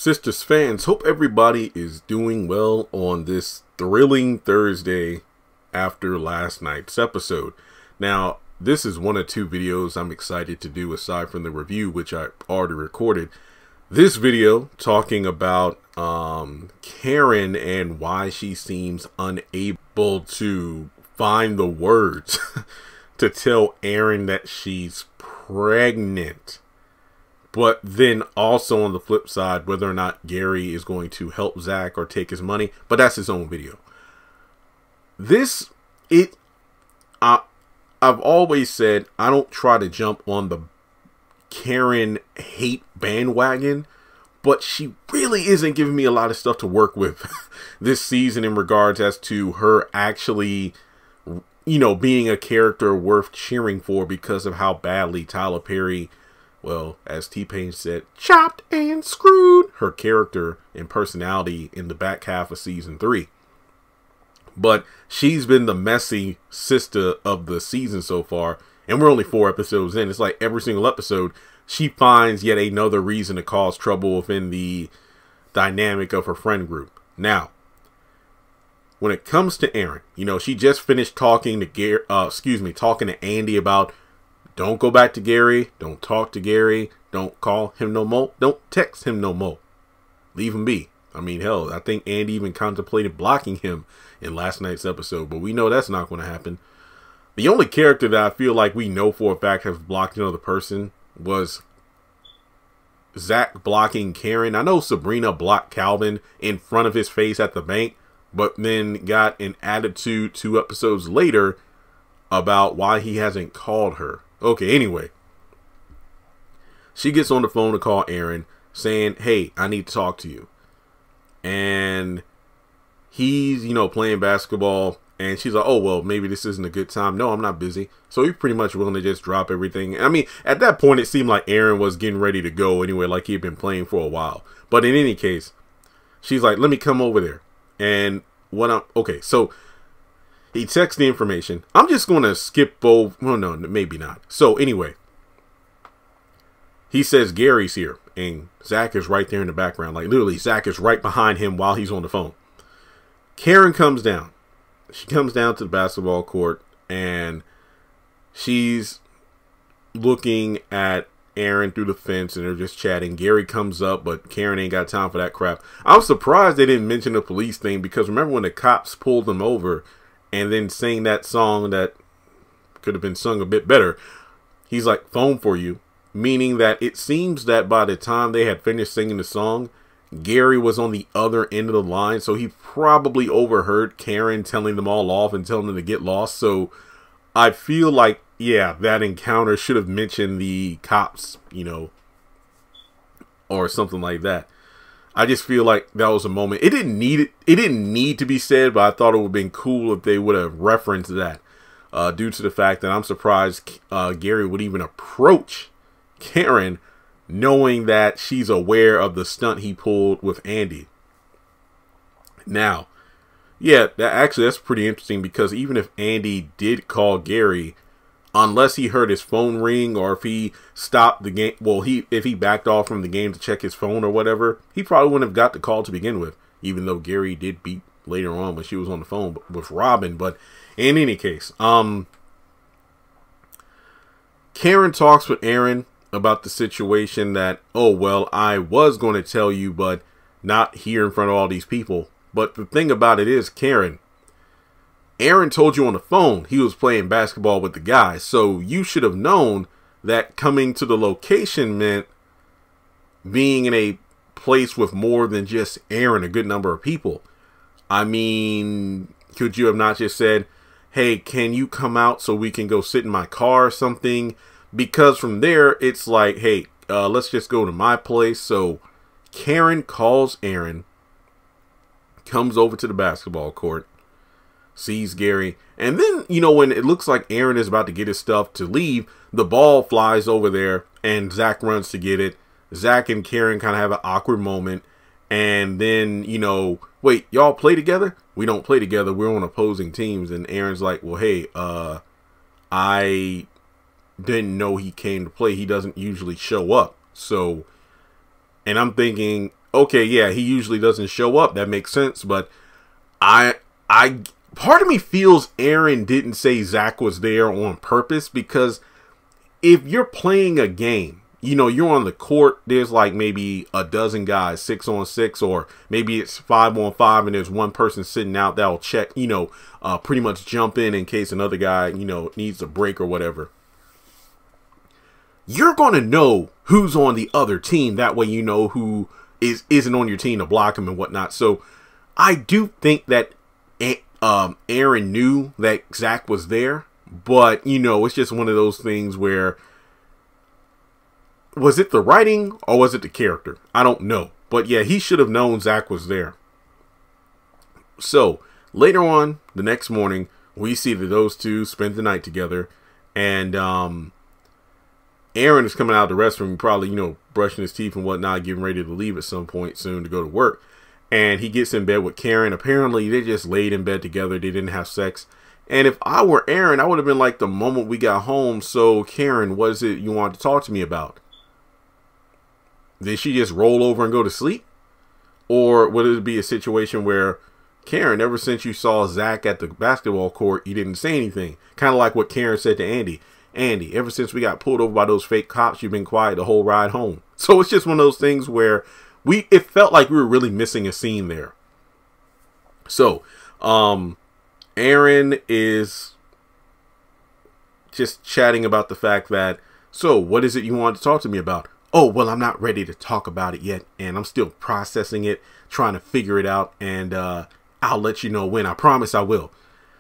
Sisters fans, hope everybody is doing well on this thrilling Thursday after last night's episode. Now, this is one of two videos I'm excited to do aside from the review, which I already recorded. This video talking about Karen and why she seems unable to find the words to tell Aaron that she's pregnant. But then also on the flip side, whether or not Gary is going to help Zach or take his money. But that's his own video. I've always said I don't try to jump on the Karen hate bandwagon. But she really isn't giving me a lot of stuff to work with this season in regards as to her actually, you know, being a character worth cheering for because of how badly Tyler Perry, well, as T-Pain said, chopped and screwed her character and personality in the back half of season 3. But she's been the messy sister of the season so far. And we're only 4 episodes in. It's like every single episode, she finds yet another reason to cause trouble within the dynamic of her friend group. Now, when it comes to Aaron, you know, she just finished talking to talking to Andy about don't go back to Gary, don't talk to Gary, don't call him no more, don't text him no more. Leave him be. I mean, hell, I think Andy even contemplated blocking him in last night's episode, but we know that's not going to happen. The only character that I feel like we know for a fact has blocked another person was Zach blocking Karen. I know Sabrina blocked Calvin in front of his face at the bank, but then got an attitude 2 episodes later about why he hasn't called her. Okay, anyway. She gets on the phone to call Aaron saying, hey, I need to talk to you. And he's, you know, playing basketball. And she's like, oh, well, maybe this isn't a good time. No, I'm not busy. So he's pretty much willing to just drop everything. I mean, at that point, it seemed like Aaron was getting ready to go anyway, like he'd been playing for a while. But in any case, she's like, let me come over there. And okay, so he texts the information. I'm just going to skip over. Well, no, maybe not. So anyway, he says Gary's here. And Zach is right there in the background. Like literally, Zach is right behind him while he's on the phone. Karen comes down. She comes down to the basketball court and she's looking at Aaron through the fence and they're just chatting. Gary comes up, but Karen ain't got time for that crap. I was surprised they didn't mention the police thing because remember when the cops pulled them over and then sang that song that could have been sung a bit better. He's like, phone for you, meaning that it seems that by the time they had finished singing the song, Gary was on the other end of the line, so he probably overheard Karen telling them all off and telling them to get lost. So I feel like, yeah, that encounter should have mentioned the cops, you know, or something like that. I just feel like that was a moment. It didn't need to be said, but I thought it would have been cool if they would have referenced that. Due to the fact that I'm surprised Gary would even approach Karen, knowing that she's aware of the stunt he pulled with Andy. Now, yeah, that's pretty interesting because even if Andy did call Gary, unless he heard his phone ring or if he stopped the game, well, if he backed off from the game to check his phone or whatever, he probably wouldn't have got the call to begin with, even though Gary did beat later on when she was on the phone with Robin. But in any case, Karen talks with Aaron about the situation that, oh, well, I was going to tell you, but not here in front of all these people. But the thing about it is, Karen, Aaron told you on the phone he was playing basketball with the guys. So you should have known that coming to the location meant being in a place with more than just Aaron, a good number of people. I mean, could you have not just said, hey, can you come out so we can go sit in my car or something? Because from there, it's like, hey, let's just go to my place. So Karen calls Aaron, comes over to the basketball court, sees Gary. And then, you know, when it looks like Aaron is about to get his stuff to leave, the ball flies over there and Zach runs to get it. Zach and Karen kind of have an awkward moment. And then, you know, wait, y'all play together? We don't play together. We're on opposing teams. And Aaron's like, well, hey, I didn't know he came to play. He doesn't usually show up. So, and I'm thinking, okay, yeah, he usually doesn't show up. That makes sense. But I part of me feels Aaron didn't say Zach was there on purpose, because if you're playing a game, you know, you're on the court, there's like maybe a dozen guys, 6-on-6, or maybe it's 5-on-5, and there's one person sitting out that'll check, you know, pretty much jump in case another guy, you know, needs a break or whatever. You're going to know who's on the other team. That way you know who isn't on your team to block him and whatnot. So I do think that Aaron knew that Zach was there. But, you know, it's just one of those things where, was it the writing or was it the character? I don't know. But yeah, he should have known Zach was there. So later on, the next morning, we see that those two spend the night together. And Aaron is coming out of the restroom, probably, you know, brushing his teeth and whatnot, getting ready to leave at some point soon to go to work. And he gets in bed with Karen. Apparently, they just laid in bed together. They didn't have sex. And if I were Aaron, I would have been like, the moment we got home, so Karen, what is it you wanted to talk to me about? Did she just roll over and go to sleep? Or would it be a situation where, Karen, ever since you saw Zach at the basketball court, you didn't say anything? Kind of like what Karen said to Andy. Andy, ever since we got pulled over by those fake cops, you've been quiet the whole ride home. So it's just one of those things where it felt like we were really missing a scene there. So, Aaron is just chatting about the fact that, so what is it you want to talk to me about? Oh, well, I'm not ready to talk about it yet, and I'm still processing it, trying to figure it out, and I'll let you know when. I promise I will.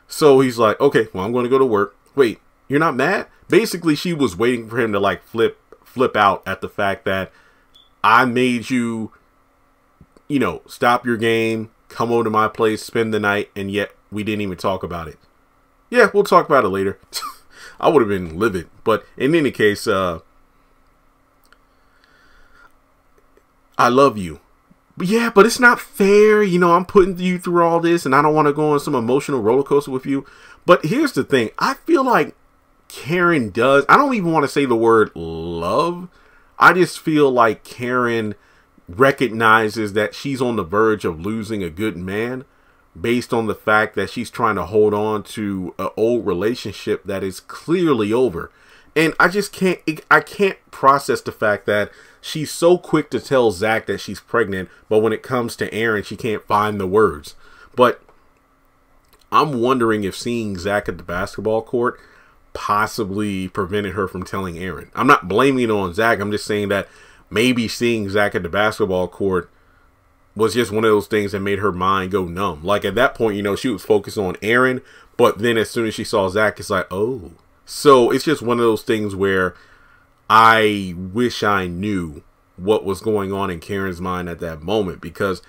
So he's like, okay, well, I'm going to go to work. Wait, you're not mad? Basically, she was waiting for him to like flip out at the fact that I made you, you know, stop your game, come over to my place, spend the night, and yet we didn't even talk about it. Yeah, we'll talk about it later. I would have been livid. But in any case, I love you. But yeah, but it's not fair. You know, I'm putting you through all this, and I don't want to go on some emotional roller coaster with you. But here's the thing. I feel like Karen does. I don't even want to say the word love. I just feel like Karen recognizes that she's on the verge of losing a good man based on the fact that she's trying to hold on to an old relationship that is clearly over. And I just can't process the fact that she's so quick to tell Zach that she's pregnant, but when it comes to Aaron, she can't find the words. But I'm wondering if seeing Zach at the basketball court possibly prevented her from telling Aaron. I'm not blaming it on Zach. I'm just saying that maybe seeing Zach at the basketball court was just one of those things that made her mind go numb. Like at that point, you know, she was focused on Aaron, but then as soon as she saw Zach, it's like, oh. So it's just one of those things where I wish I knew what was going on in Karen's mind at that moment, because,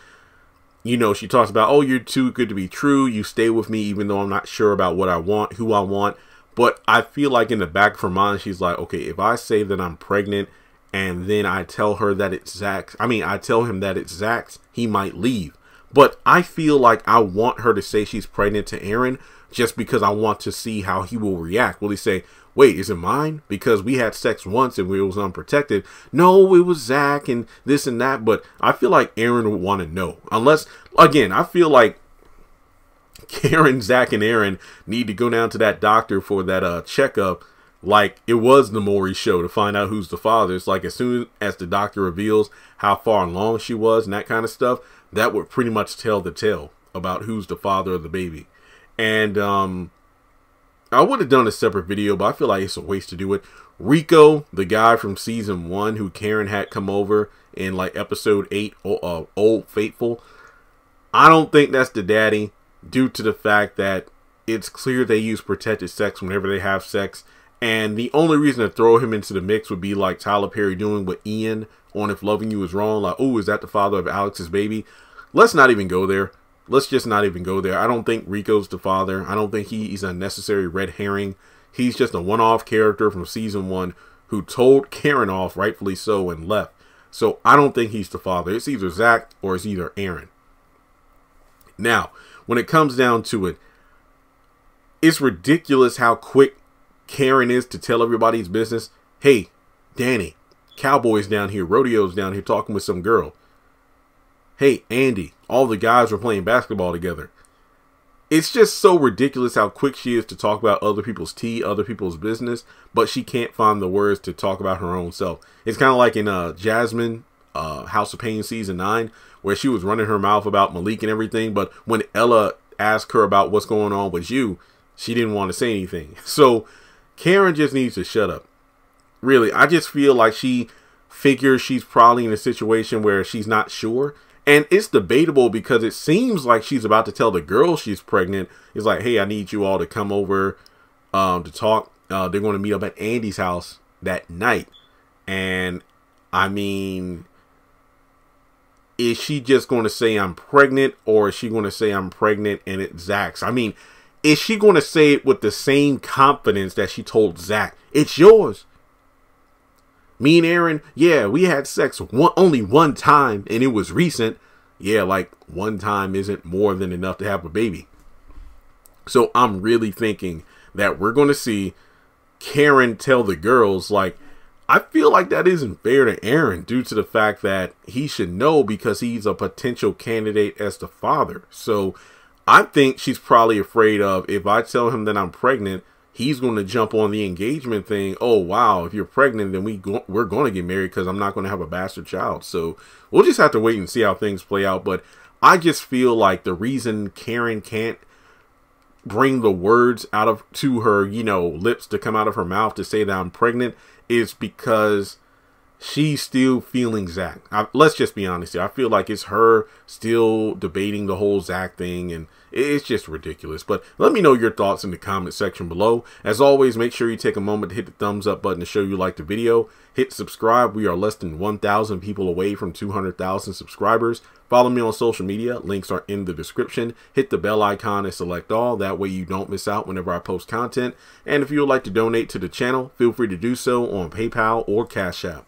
you know, she talks about, oh, you're too good to be true. You stay with me even though I'm not sure about what I want, who I want. But I feel like in the back of her mind, she's like, okay, if I say that I'm pregnant and then I tell her that it's Zach's, I tell him that it's Zach's, he might leave. But I feel like I want her to say she's pregnant to Aaron just because I want to see how he will react. Will he say, wait, is it mine? Because we had sex once and it was unprotected. No, it was Zach and this and that. But I feel like Aaron would want to know. Unless, again, I feel like Karen, Zach, and Aaron need to go down to that doctor for that checkup, like it was the Maury show, to find out who's the father. It's like as soon as the doctor reveals how far along she was and that kind of stuff, that would pretty much tell the tale about who's the father of the baby. And I would have done a separate video, but I feel like it's a waste to do it. Rico, the guy from season 1 who Karen had come over in like episode 8, Old Faithful, I don't think that's the daddy, due to the fact that it's clear they use protected sex whenever they have sex. And the only reason to throw him into the mix would be like Tyler Perry doing with Ian on If Loving You Is Wrong. Like, oh, is that the father of Alex's baby? Let's not even go there. Let's just not even go there. I don't think Rico's the father. I don't think he's a necessary red herring. He's just a one-off character from season 1 who told Karen off, rightfully so, and left. So I don't think he's the father. It's either Zach or it's either Aaron. Now, when it comes down to it, it's ridiculous how quick Karen is to tell everybody's business. Hey, Danny, Cowboy's down here, Rodeo's down here talking with some girl. hey, Andy, all the guys were playing basketball together. It's just so ridiculous how quick she is to talk about other people's tea, other people's business, but she can't find the words to talk about her own self. It's kind of like in Jasmine, House of Pain season 9, where she was running her mouth about Malik and everything, but when Ella asked her about what's going on with you, she didn't want to say anything. So Karen just needs to shut up. Really, I just feel like she figures she's probably in a situation where she's not sure. And it's debatable because it seems like she's about to tell the girl she's pregnant. It's like, hey, I need you all to come over to talk. They're going to meet up at Andy's house that night. And I mean, is she just going to say I'm pregnant, or is she going to say I'm pregnant and it's Zach's? I mean, is she going to say it with the same confidence that she told Zach? It's yours. Me and Aaron, yeah, we had sex only one time, and it was recent. Yeah, like one time isn't more than enough to have a baby. So I'm really thinking that we're going to see Karen tell the girls, like, I feel like that isn't fair to Aaron due to the fact that he should know because he's a potential candidate as the father. So I think she's probably afraid of, if I tell him that I'm pregnant, he's going to jump on the engagement thing. Oh, wow, if you're pregnant, then we're going to get married because I'm not going to have a bastard child. So we'll just have to wait and see how things play out. But I just feel like the reason Karen can't bring the words to her, lips to come out of her mouth to say that I'm pregnant is because she's still feeling Zach. Let's just be honest here. I feel like it's her still debating the whole Zach thing, and it's just ridiculous. But let me know your thoughts in the comment section below. As always, make sure you take a moment to hit the thumbs up button to show you like the video. Hit subscribe. We are less than 1,000 people away from 200,000 subscribers. Follow me on social media. Links are in the description. Hit the bell icon and select all. That way you don't miss out whenever I post content. And if you would like to donate to the channel, feel free to do so on PayPal or Cash App.